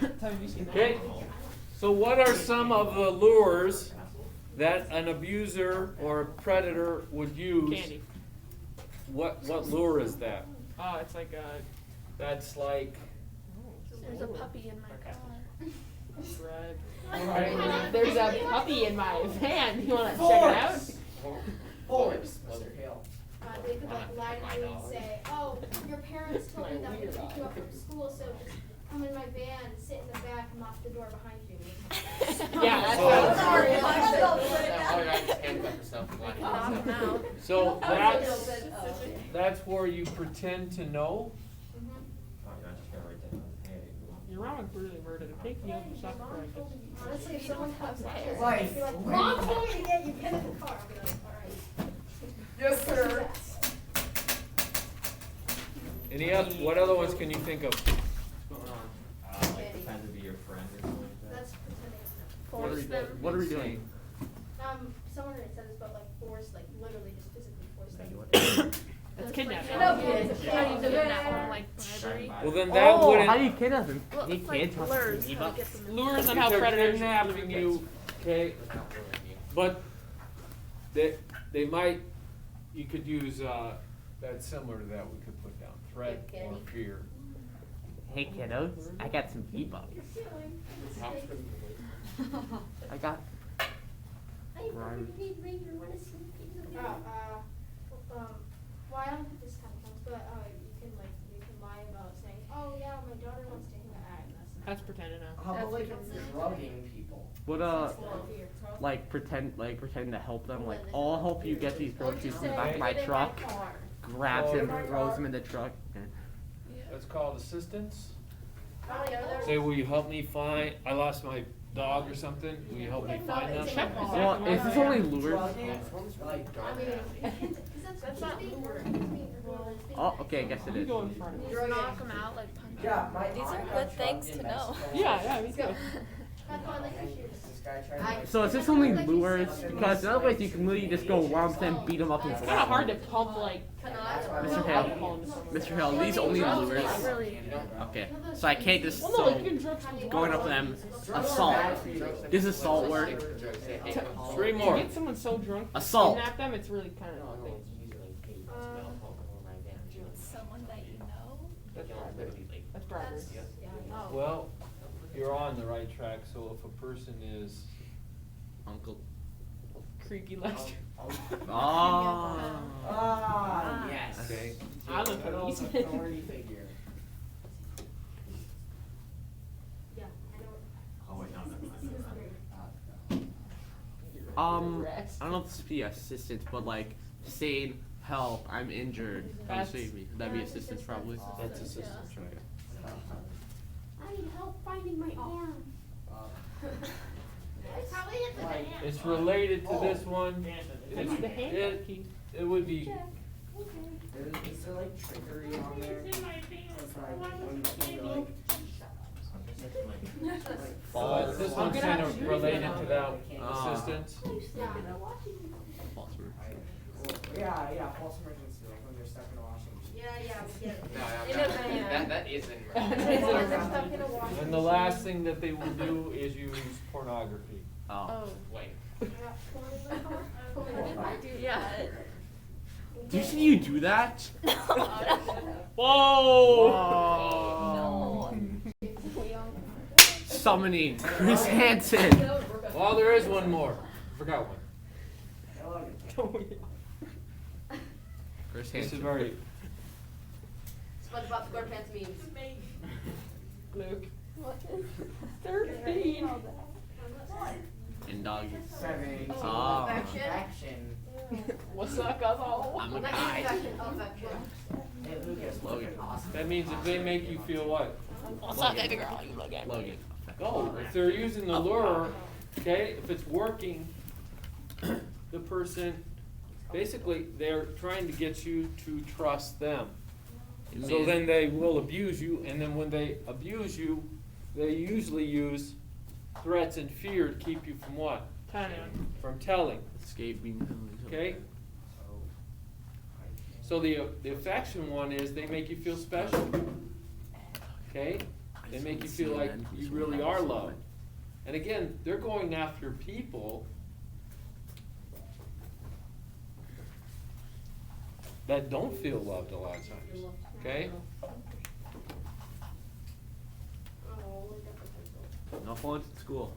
Okay, so what are some of the lures that an abuser or a predator would use? Candy. What lure is that? Oh, it's like That's like, There's a puppy in my car. red. There's a puppy in my van. You wanna check it out? Force, Mr. Hill. They could like lie to me and say, "Oh, your parents told me that we pick you up from school, so just come in my van, sit in the back, and lock the door behind you." Yeah, that's Knock him out. so that's where you pretend to know? You're wrong, brutally murdered. Take me over the sucker practice. Honestly, if someone comes up here, Life. and be like, "Mom told me to get you get in the car," I'll be like, "All right." Yes, sir. What other ones can you think of? Pretend to be your friend or something like that. That's pretending. Force them. What are we doing? Someone already said this, but like force, like literally just physically force them. That's kidnapping. How do you do that? Like bribery? Well, then that How wouldn't, do you kidnap him? Well, He it's like can't trust lures. me, How but- to get them in. Lures on if how they're predators kidnapping you, okay, but they might, you could use, that's similar to that, we could put down threat or fear. Hey kiddos, I got some V-Bucks. I got. Right. Well, I don't think this kind of counts, but you can lie about saying, "Oh yeah, my daughter wants to hang out," and That's pretending now. How about like That's drugging people? What like pretend to help them. Like, oh, I'll help you get these groceries in the back of my truck. Grabs him, throws him in the truck. That's called assistance. Oh, yeah, Say, will you help me find, I lost my dog or something, will you help me find them? Check this Well, out. is this only lures? Drugging, like I mean, that's not lure. Oh, okay, I guess it You is. go in front of me. Just knock them out, like punch yeah, my These are aunt good got things drugged to in know. Mexico. Yeah, me too. Have fun like issues. This guy tried to, like, So is this only lures? Because in other ways you can literally just go around and beat them up and It's kind of hard to pump like. Mr. Hale, Mr. Hale, these only lures. really. Okay, so I can't just Well, no, so you can drug someone. going up to them. Assault. Does assault work? Three To more. get someone so drunk, Assault. kidnap them, it's really kind of. Someone that you know. That's bribery. Well, you're on the right track, so if a person is, Uncle. Creaky Lester. Ah. ah, yes. okay, I'm a Good old policeman. authority figure. Yeah, I know. Oh, wait, no, I don't know if this would be assistance, but like saying, "Help! I'm injured. Come That's- save me." That'd be assistance, probably. that's assistance, right? I need help finding my arm. It's probably at the Like, hand. It's related to this one. That's the hand key. It would be, is there like trickery on there? It's like when you like, this one's kind of related to that Ah. assistance. Yeah. yeah, false emergency, like when they're stuck in a washing machine. Yeah, we get it. that isn't They're stuck in a washing And the last thing that they will do is use pornography. Oh. Wait. Yeah. Do you see you do that? Whoa! Oh. Summoning Chris Hansen. Well, there is one more. Forgot one. I love it. Chris This is Hansen. very, SpongeBob SquarePants memes. Luke. 13. And doggy. 7. Ah. Action. What's up, guys? I'm a Not guy. infection, affection. Hey, Lucas, Logan. that means if they make you feel what? What's up, baby girl? You look at me. Logan. No, if they're using the lure, okay, if it's working, the person, basically, they're trying to get you to trust them. So then they will abuse you, and then when they abuse you, they usually use threats and fear to keep you from what? From telling, Escaping. okay? So the affection one is they make you feel special, okay? They make you feel like you really are loved. And again, they're going after people that don't feel loved a lot of times, okay? Oh, look at the pencil. No phones at school.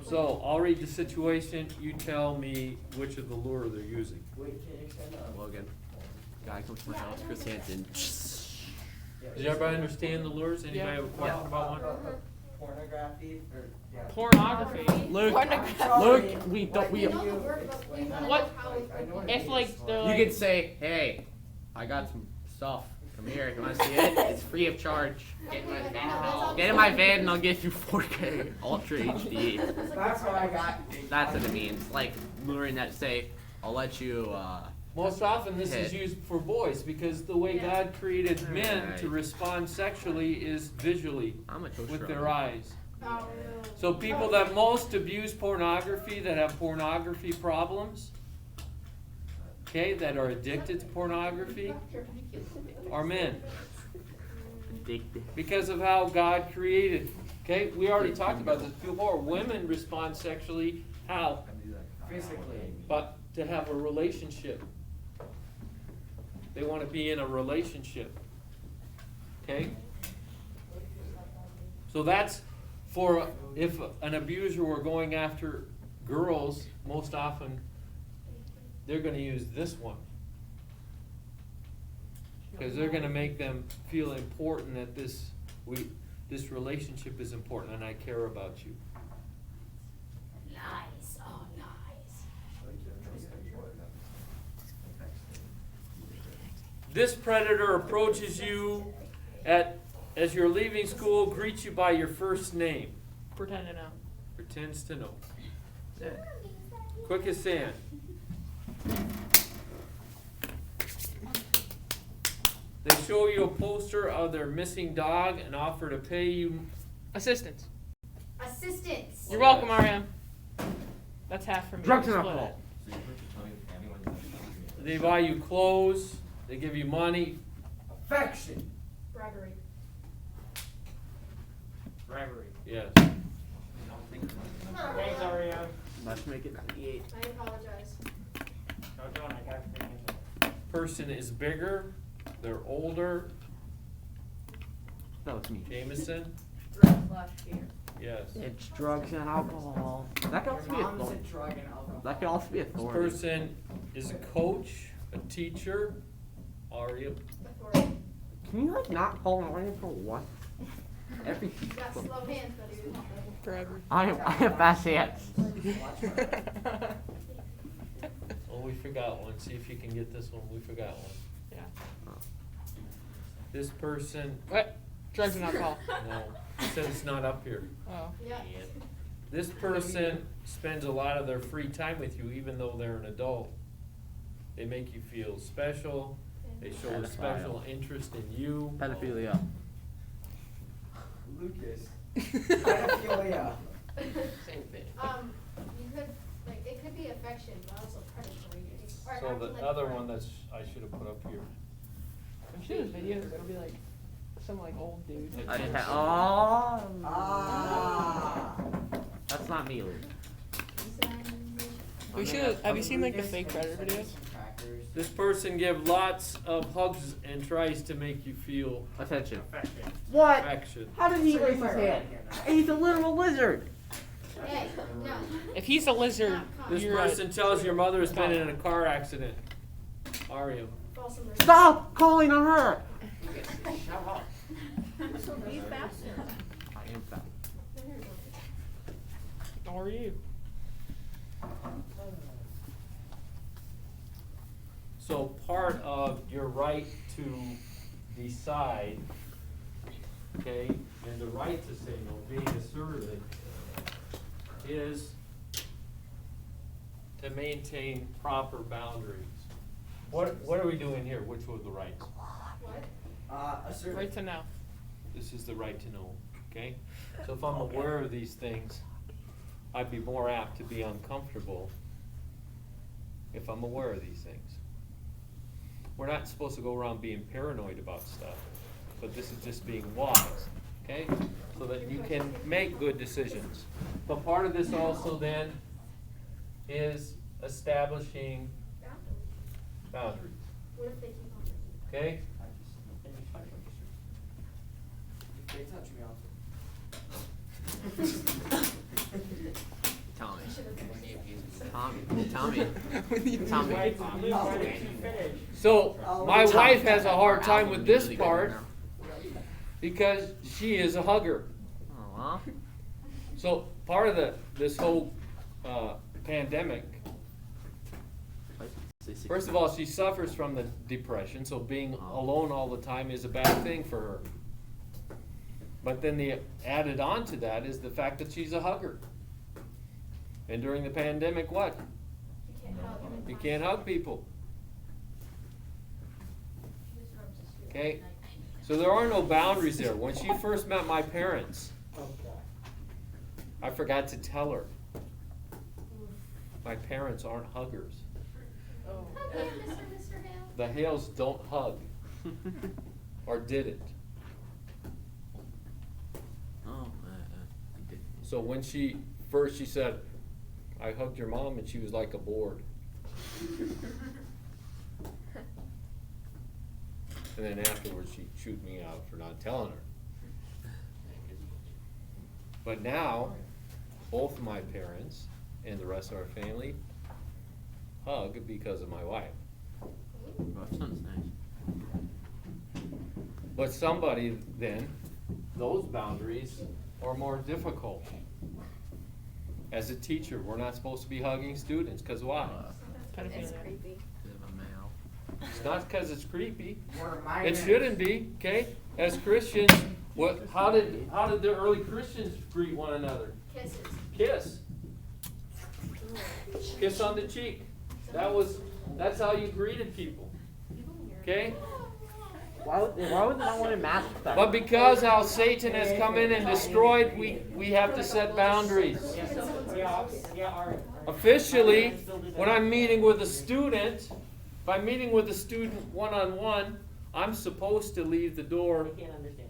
So, I'll read the situation, you tell me which of the lure they're using. Wait, can you extend that? Logan. Guy comes to my house, Chris Hansen. Does everybody understand the lures? Anybody have a question about one? Pornography or, yeah. Pornography. Luke, Pornography. Luke, we don't, We we, know the word, but we wanna know What? how it I know what If like they're you like, could say, hey, I got some stuff. Come here, you wanna see it? It's free of charge. Get in my Okay, van. no, that's all Get in my van and I'll get you 4K Ultra HD. That's what I got. That's what it means. Like luring that say, I'll let you Most often this is Hit. used for boys because the way God created men to Alright. respond sexually is visually I'm a toaster. with their eyes. Oh, no. So people that most abuse pornography, that have pornography problems, okay, that are addicted to pornography, are men Addicted. because of how God created. Okay, we already talked about this before. Women respond sexually how? Physically. But to have a relationship. They want to be in a relationship. Okay? So that's for if an abuser were going after girls, most often they're going to use this one. Because they're going to make them feel important that this relationship is important and I care about you. Nice, oh nice. This predator approaches you as you're leaving school, greets you by your first name, pretend to know. pretends to know. Quick as sand. They show you a poster of their missing dog and offer to pay you. Assistance. Assistance. You're welcome, Ariam. That's half for me. Drugs and Split alcohol. it. So you have to tell me the family when you They buy you clothes. They give you money. Affection. Bribery. Bribery. Yes. Thanks, Ariane. Let's make it 98. I apologize. Person is bigger. They're older. That was me. Jameson. Yes. It's drugs and alcohol. That could also be a Mom is a thorn. drug and alcohol. That could also be a This thorn. person is a coach, a teacher. Ariam. Authority. Can you like not call an audience for what? Every. You got slow hands, buddy. Forever. I have fast hands. Oh, we forgot one. See if you can get this one. We forgot one. Yeah. This person, What? Drugs and alcohol. no, it says it's not up here. Oh. Yeah. This person spends a lot of their free time with you, even though they're an adult. They make you feel special. They show a Pedophile. special interest in you. Pedophilia. Lucas. Pedophilia. Same thing. You could, like, it could be affection, but also predatory. Or So acting the like other friends. one that's, I should have put up here. I'm sure there's videos. It'll be like some like old dude. I didn't have. Oh. Ah. That's not me, Luke. We should. Have you seen like the fake predator videos? Crackers. This person gives lots of hugs and tries to make you feel Attention. What? affection. How did he So raise you his might hand? right He's a literal lizard. Hey, no. If he's a lizard, This you're person tells your mother has been in a car accident. Ariam. False emergency. Stop calling on her. Be faster. I am fat. How are you? So part of your right to decide, okay, and the right to say no, being asserted, is to maintain proper boundaries. What are we doing here? Which was the right? What? Assertive. Right to know. This is the right to know, okay? So if I'm aware of these things, I'd be more apt to be uncomfortable if I'm aware of these things. we're not supposed to go around being paranoid about stuff, but this is just being wise, okay? So that you can make good decisions. But part of this also then is establishing boundaries, What if they keep on? okay? They touch me off. Tommy. So, my Tommy. wife has a hard time with this Really good part now. because she is a hugger. Oh, well. So, part of this whole pandemic, first of all, she suffers from the depression, so being alone all the time is a bad thing for her. But then the added on to that is the fact that she's a hugger. And during the pandemic, what? You can't hug. You can't hug people. Okay? So there are no boundaries there. When she first met my parents, I forgot to tell her. My parents aren't huggers. Okay, Mr. Hale. The Hales don't hug. Or didn't. Oh, So when she said, I hugged your mom, and she was like a board. And then afterwards, she chewed me out for not telling her. But now, both my parents and the rest of our family hug because of my wife. well, that sounds nice. But somebody then, those boundaries are more difficult. As a teacher, we're not supposed to be hugging students, because why? Pedophilia. creepy. Bit of a male. It's not because it's creepy. We're minors. It shouldn't be, okay? As Christians, how did the early Christians greet one another? Kisses. Kiss. Kiss on the cheek. That's how you greeted people. Okay? Why would they not want to mask that? But because how Satan has come in and destroyed, we have to set boundaries. Officially, when I'm meeting with a student, if I'm meeting with a student one-on-one, I'm supposed to leave the door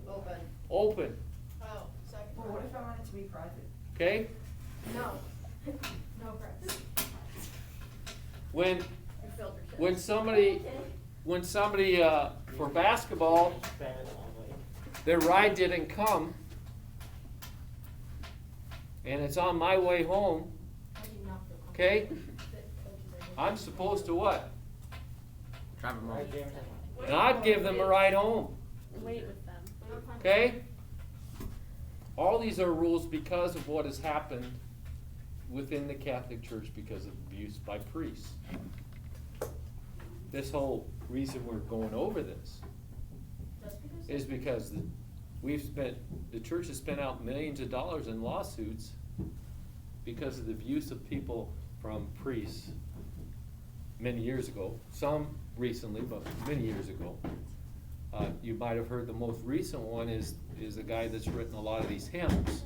Open. open, Oh, second. But what if I want it to be private? okay? No. No press. When Your filter shut. when somebody for basketball, their ride didn't come, and it's on my way home, I do not feel comfortable. okay? The coaches are I'm supposed to what? Drive him home. Not give them a ride home, Wait with them. okay? All these are rules because of what has happened within the Catholic Church because of abuse by priests. This whole reason we're going over this Just because. is because the church has spent out millions of dollars in lawsuits because of the abuse of people from priests many years ago, some recently, but many years ago. You might have heard the most recent one is the guy that's written a lot of these hymns.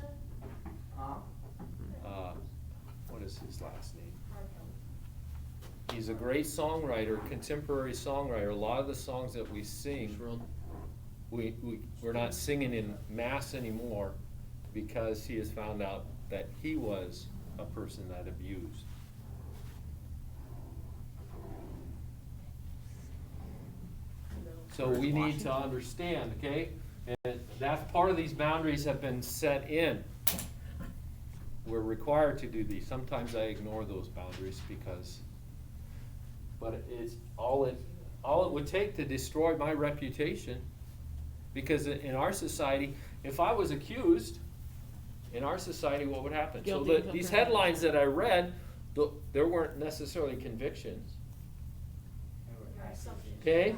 What is his last name? He's a great songwriter, contemporary songwriter. A lot of the songs that we sing, we're not singing in mass anymore because he has found out that he was a person that abused. So we need to understand, okay? And that's part of these boundaries have been set in. We're required to do these. Sometimes I ignore those boundaries but it's all it would take to destroy my reputation. Because in our society, if I was accused, in our society, what would happen? Guilty So until these proven headlines that I read, there weren't necessarily convictions. Okay?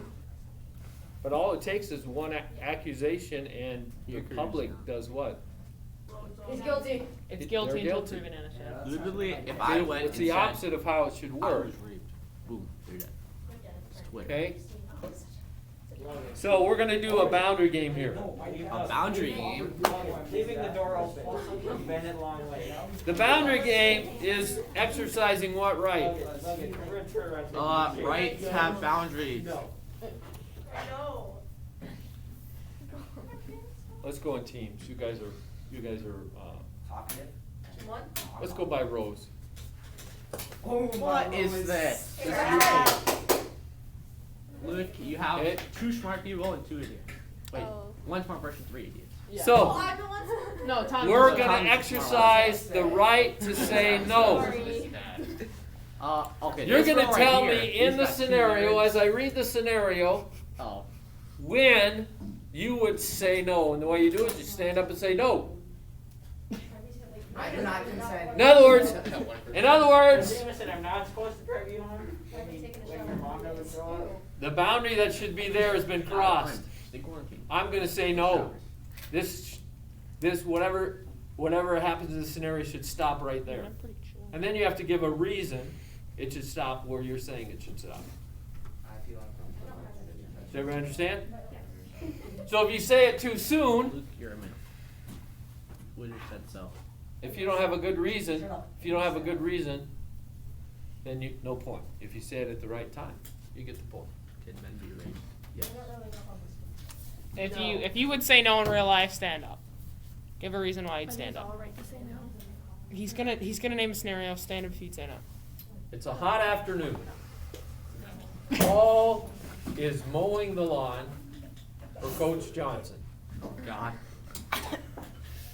But all it takes is one accusation and the He agrees. public does what? He's guilty. It's They're guilty until guilty. proven innocent. Literally, if See, I went it's and the said, opposite of how it should I work. was raped, boom, they're dead. It's Twitter. Okay? So we're gonna do a boundary game here. A boundary game. Leaving the door open. Bend it long way. The boundary game is exercising what right? Right to have boundaries. Let's go in teams. You guys are, Talkative. let's go by rows. Oh, What my is Lord. this? Luke, you have Okay. 2 smart people and 2 idiots. Wait, Oh. 1 smart person, 3 idiots. Yeah. So, No, Tom. we're you gonna Tom's exercise the right to say no. Okay. You're this gonna girl right tell here, me in she's the got 2 scenario, nerds. as I read the scenario, Oh. when you would say no. And the way you do it, you stand up and say no. I do not consent. In other words, Listen, I'm not supposed to drive you home. When your mom doesn't show up. the boundary that should be there has been crossed. Stay quarantined. I'm gonna say no. This, whatever happens in the scenario should stop right there. I'm pretty chill. And then you have to give a reason it should stop where you're saying it should stop. I feel uncomfortable. Does everybody understand? So if you say it too soon, Luke, you're a man. Would have said so. if you don't have a good reason, then no point. If you say it at the right time, you get the point. Can men be raped? Yes. If you would say no in real life, stand up. Give a reason why you'd But stand it's all up. right to say no. He's gonna name a scenario. Stand up if you'd say no. It's a hot afternoon. Paul is mowing the lawn for Coach Johnson. Oh God.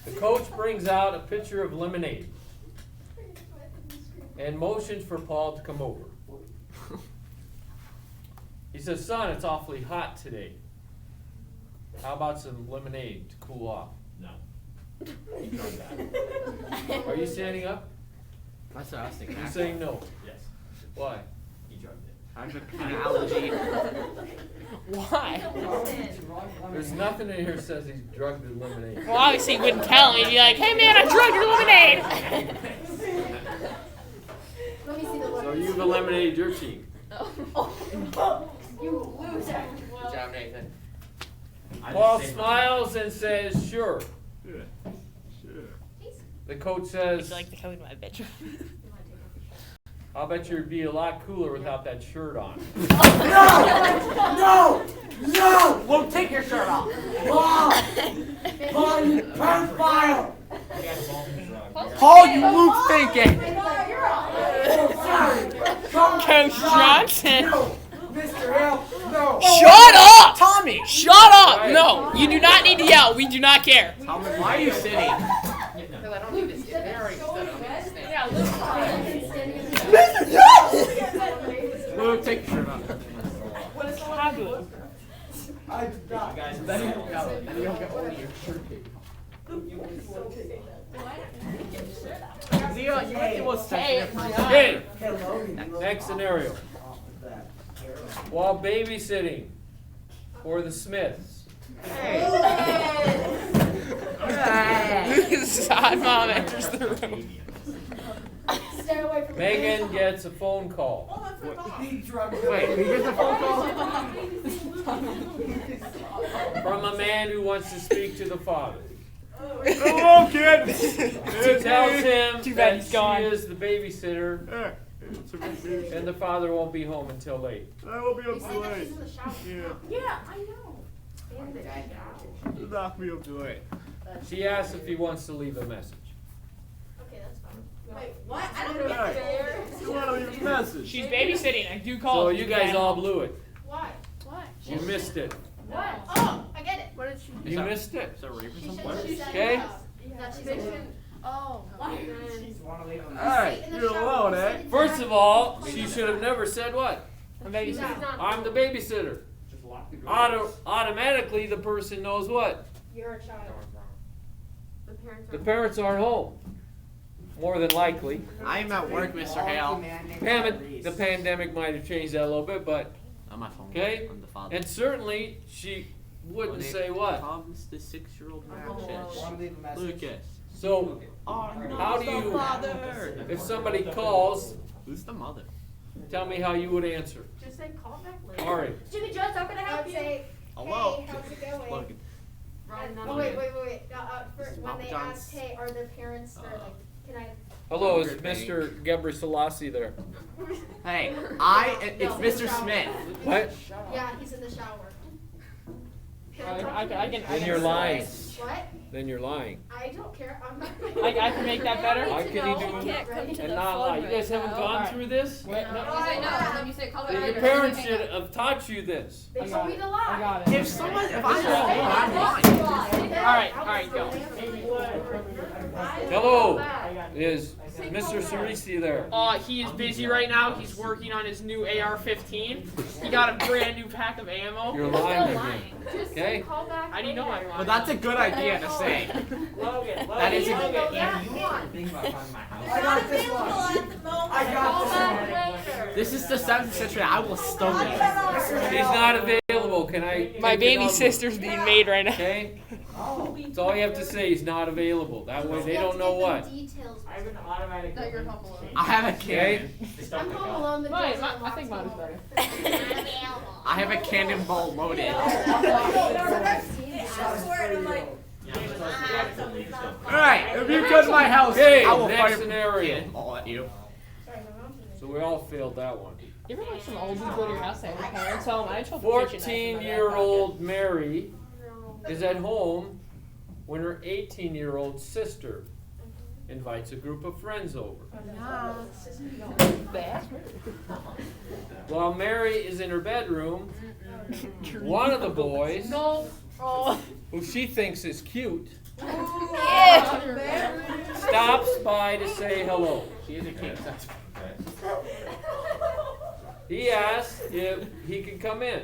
The coach brings out a pitcher of lemonade and motions for Paul to come over. He says, "Son, it's awfully hot today. How about some lemonade to cool off?" No. Are you standing up? That's what I was thinking. You're saying no. Yes. Why? He drugged it. I have an allergy. Why? There's nothing in here that says he's drugged the lemonade. Well, obviously he wouldn't tell me. He'd be like, "Hey man, I drugged your lemonade." Let me see the So you've eliminated your team. You loser. Good job, Nathan. Paul smiles and says, "Sure." The coach He's says, like the code in my bedroom. "I'll bet you'd be a lot cooler without that shirt on." No! Luke, take your shirt off. Paul, you pedophile! You guys both been drugged. Paul, you Luke thinking. Oh, sorry. Come Coach Johnson. No, Mr. L, no. Shut up! Tommy. Shut up! No, you do not need to yell. We do not care. Tommy, why are you sitting? Luke, take your shirt off. I did not. You guys Then you don't get one of your shirt taken. Leo, you might be most sensitive. Okay, Hello, you next scenario. off of that. While babysitting for the Smiths, Luke's hot mom enters the room. Stay away from Megan gets a phone call He drugged Wait, who gets a phone call? from a man who wants to speak to the father. Hello, kid. She tells him Too bad that he's gone. she is the babysitter and the father won't be home until late. He said that she's in the shower. Yeah, I know. Knock me up to it. She asks if he wants to leave a message. Okay, that's fine. Wait, what? I don't get there. You want to leave a message? She's babysitting. I do call. So if you she's guys at all home. blew it. Why? You missed it. What? Oh, I get it. What did she do? You missed it. Is that rape or She something? shouldn't have said Okay. no. That she's in the Oh. She's wanna leave him. Alright, in the you're shower. alone, You eh? said it's First not- of all, she should have never said what? I'm babysitting. I'm the babysitter. Just lock the door. Automatically, the person knows what? You're a child. The parents aren't home. More than likely. I'm at work, Mr. Hale. The pandemic might have changed that a little bit, but, On my phone. okay? I'm the father. And certainly, she wouldn't say what. Tom's the 6-year-old Want to Matches. leave a message? Lucas. So, Oh, no, How do it's the you- father. if somebody calls, Who's the mother? tell me how you would answer. Just say call back later. All right. Jimmy Jones, how can I I help would you? say, Hello. hey, how's it going? Logan. Oh, wait. First, when Papa they John's. ask, hey, are their parents, or like, can I Hello, is Good thing. Mr. Gebri Selassie there? Hey, it's Mr. Smith. What? Yeah, he's in the shower. I can. Then you're lying. What? Then you're lying. I don't care. I'm not. I can make that better. How can he do Can't come to and the not phone lie? You guys right haven't now. gone Alright. through this? Wait, no. Then you say call Your back. parents should have taught you this. They I told got me it. to I lie. got it. If I'm wrong, I'm lying. Alright, go. Hello, is Mr. Cerisi there? He is busy right now. He's working on his new AR-15. He got a brand new pack of ammo. You're lying again. Okay? How do you know I'm lying? But that's a good idea to say. Logan, That is a Logan, good yeah, you want to think about finding my house. I got this one. I got this one. This is the 7th century. I will stone it. He's not available. Can I? My take the baby number? sister's being made right now. Okay? That's all you have to say. He's not available. That way they don't know what. Details. I have an automatic. That you're Home Alone. I have a Okay? cannon. I'm home alone. The Mine, doors I are think locked. mine is better. I have a cannonball loaded. Alright, if you come to my house, Okay, I will next fire scenario. all at you. So we all failed that one. You ever watch some old dudes go to your house and your parents tell them I told the kitchen knife in my back 14-year-old Mary is at home when her 18-year-old sister invites a group of friends over. pocket. While Mary is in her bedroom, one of the boys, No. Oh. who she thinks is cute, Yeah. stops by to say hello. She is a king. He asks if he can come in.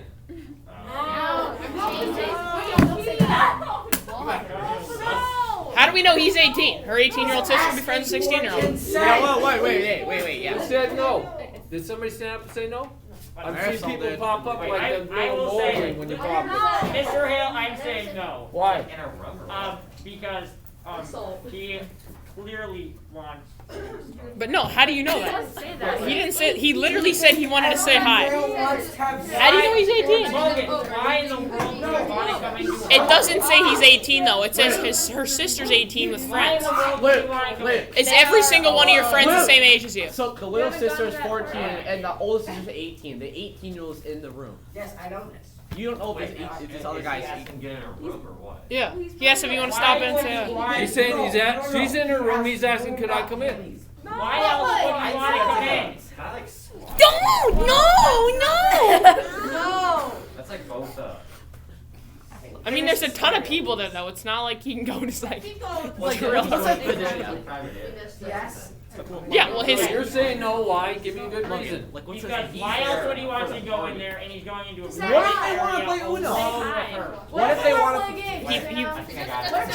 How do we know he's 18? Her 18-year-old sister will be friends with 16-year-old. Yeah, wait, Who yeah. said no? Did somebody stand up and say no? I've seen Marisol people did. pop up Wait, like I a little will say- bowling when you pop it. Mr. Hale, I'm saying no. Why? Because he clearly wants. But no, how do you know that? Say that. He didn't say. He literally said he wanted to say hi. How do you know he's 18? Logan, why in the world do you want to come into? It doesn't say he's 18 though. It says her sister's 18 with Why in friends. the world do you want to come in? It's every single one of your friends the same age as you. So the little sister is 14 and the oldest sister is 18. The 18-year-old is in the room. Yes, I know this. You don't know if this other guy's He can get in a room or what? Yeah. He asked if you want to stop in and say hi. He's saying she's in her room, he's asking, could I come in? Why else would you want to come in? It's kind of like squat. Don't! No! No. That's like both. I mean, there's a ton of people there though. It's not like he can go to like. Keep going. like Drill. private Yes. Yeah. Well, his. So you're saying no, why? Give me a good reason. Like what's Because why else would he want to go in there and he's going into a room? What if they wanna play alone Uno? with her? What if they want to? He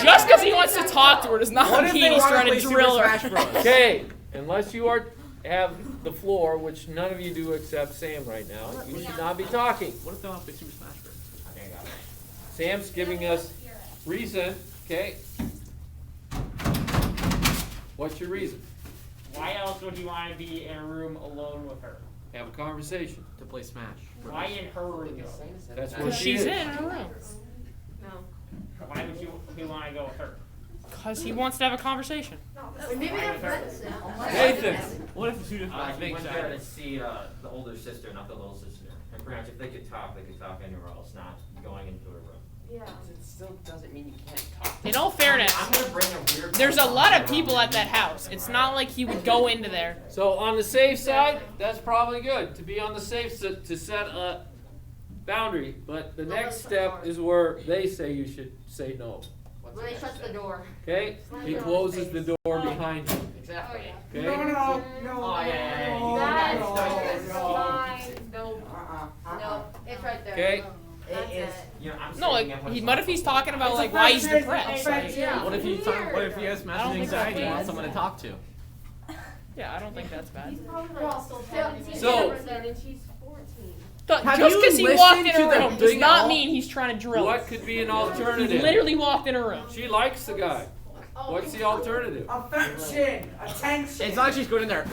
just because he wants to talk to her does not What if mean they he's want to trying play to Super drill Smash her. Bros? Okay, unless you have the floor, which none of you do except Sam right now, you should not be talking. What if they want to play Super Smash Bros? Sam's giving us reason, okay? What's your reason? Why else would he want to be in a room alone with her? Have a conversation. To play Smash. Why in her room? That's what Because she she's is. in her room. Why would he want to go with her? Because he wants to have a conversation. Maybe they're friends now. Nathan, What if Super I Smash went there to see the older sister, not the little sister. And perhaps if they could talk anywhere else, not going into a room. Yeah. It still doesn't mean you can't talk. In all fairness, I'm gonna bring a weird. there's a lot of people at that house. It's not like he would go into there. so on the safe side, that's probably good, to be on the safe to set a boundary. But the next step is where they say you should say no. When they shut the door. Okay? He closes the door behind you. Exactly. Okay? No. Oh, yeah. That's No. mine. No. Uh-uh. No. It's right there. Okay? That's It is. it. You know, I'm No, saying like, what's what if he's talking about like why he's depressed? Like, Yeah. What if he what if he has I massive don't think anxiety and so. wants someone to talk to? yeah, I don't think that's bad. So- She's 14. Have Just you because he listened walked in to her the room does thing not all- mean he's trying to drill. What could be an He alternative? literally walked in her room. She likes the guy. What's the alternative? Affection. Attention. It's not just going in there.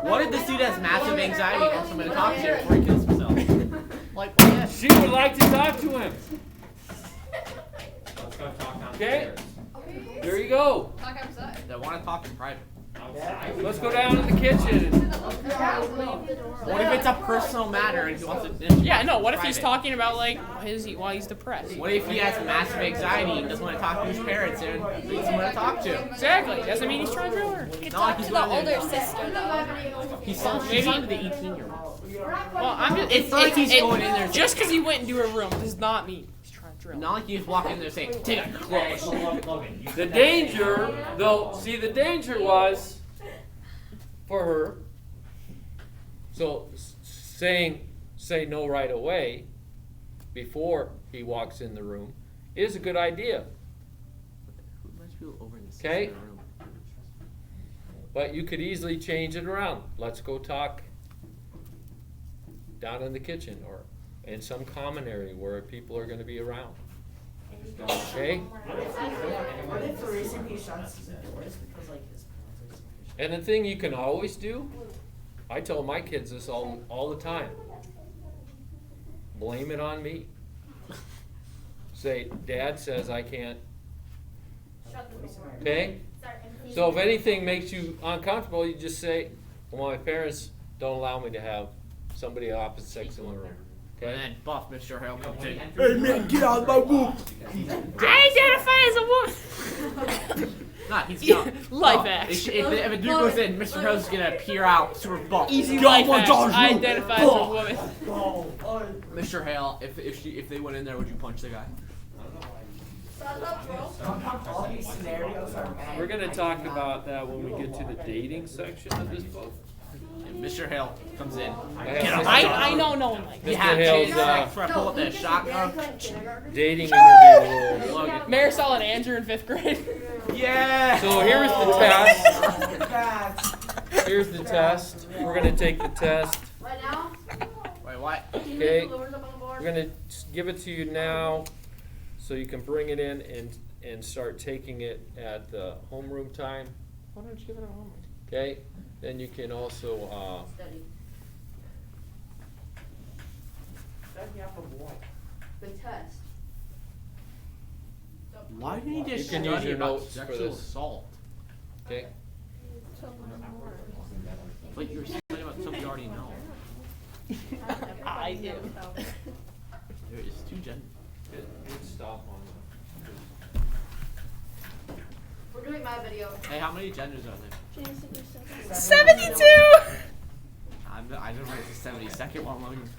What if this dude has massive anxiety and wants someone to talk to before he kills himself? Like, what? She would like to talk to him. Let's go talk Okay. downstairs. There you go. Talk outside. They want to talk in private. Let's go down to the kitchen. What if it's a personal matter and he wants to? Yeah, no. What if he's private? talking about like why he's depressed? What if he has massive anxiety and doesn't want to talk to his parents and needs someone to talk to? Exactly. Doesn't mean he's trying to drill her. You could Not like talk he's to the going there. older sister though. He's on to the 18-year-old. Well, I'm just. It's not like he's going in there. Just because he went into her room does not mean he's trying to drill. Not like you just walk in there saying, "Take out your clothes." Logan, you The said that danger, though, see, the danger was for her. So say no right away before he walks in the room is a good idea. Who lets people over in the Okay. sister room? But you could easily change it around. Let's go talk down in the kitchen or in some common area where people are going to be around. Okay? What if the reason he shuts his doors because like his parents are just And the thing you can always do, I tell my kids this all the time. Blame it on me. Say, Dad says I can't. Okay? So if anything makes you uncomfortable, you just say, well, my parents don't allow me to have somebody of opposite sex in the room. And Okay? then Buff Mr. Hale comes in. Hey man, get out of my room! I identify as a woman. Nah, he's not. Life No, hacks. if a dude goes in, Mr. Hale's just gonna peer out, super buff. Easy Get life out my hacks. daughter's I room. identify as a woman. Mr. Hale, if they went in there, would you punch the guy? all these scenarios are mad. We're going to talk about that when we get to the dating section of this book. And Mr. Hale comes in. I know no one likes Mr. it. Hale's For I pull up that shotgun. dating interview rules. Logan. Marisol and Andrew in 5th grade. Yeah. So here's the test. Here's the test. We're going to take the test. Right now? Wait, what? Okay? We're going to give it to you now so you can bring it in and start taking it at the homeroom time. Why don't you give it a moment? Okay? Then you can also The test. Why do you need to You can study use your about notes for sexual this. assault? okay? Like you're studying about something you already know. I do. There is two genders. Good stop on We're doing my video. Hey, how many genders are there? 72! I didn't write the 72nd one, Logan.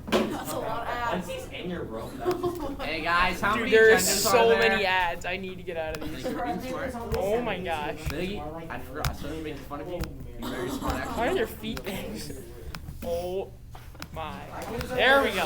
That's a lot of Once ads. he's in your room, Hey guys, how Dude, many there are genders so are there? many ads. I need to get out of these. Thank you for being smart. Oh my gosh. Biggie, I forgot. I started making fun of you. You're very smart, actually. Why are their feet things? Oh my. There we go.